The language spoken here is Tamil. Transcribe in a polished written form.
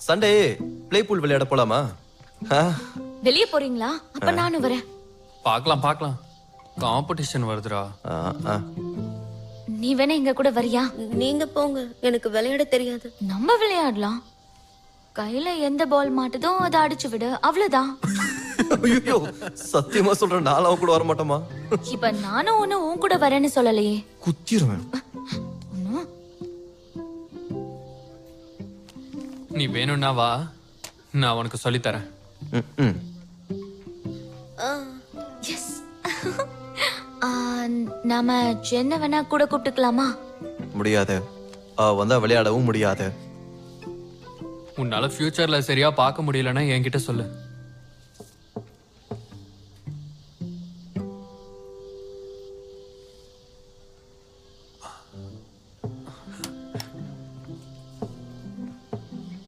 சண்டே ப்ளே பூல் விளையாட போலாமா? வெளியே போறீங்களா? அப்ப நானும் வரேன். பார்க்கலாம் காம்படிஷன் வருதுடா. நீ வேணா எங்க கூட வரியா? நீங்க போங்க, எனக்கு விளையாட தெரியாது. நம்ம விளையாடலாம். கையில எந்த பால் மாட்டுதோ அதை அடிச்சு விடு, அவ்வளவுதான். ஐயோ சத்தியமா சொல்றேன், நானும் அவன் கூட வர மாட்டோமா? இப்ப நானும் ஒண்ணு உன் கூட வரேன்னு சொல்லலையே. குத்திருவேன். நீ வேணும்னா வா, நான் உனக்கு சொல்லித்தரேன். எஸ். நாம சென்னை வேணா கூட கூப்பிட்டுக்கலாமா? முடியாது, அவ வந்தா விளையாடவும் முடியாது. உன்னால ஃபியூச்சர்ல சரியா பார்க்க முடியலன்னா என்கிட்ட சொல்லு.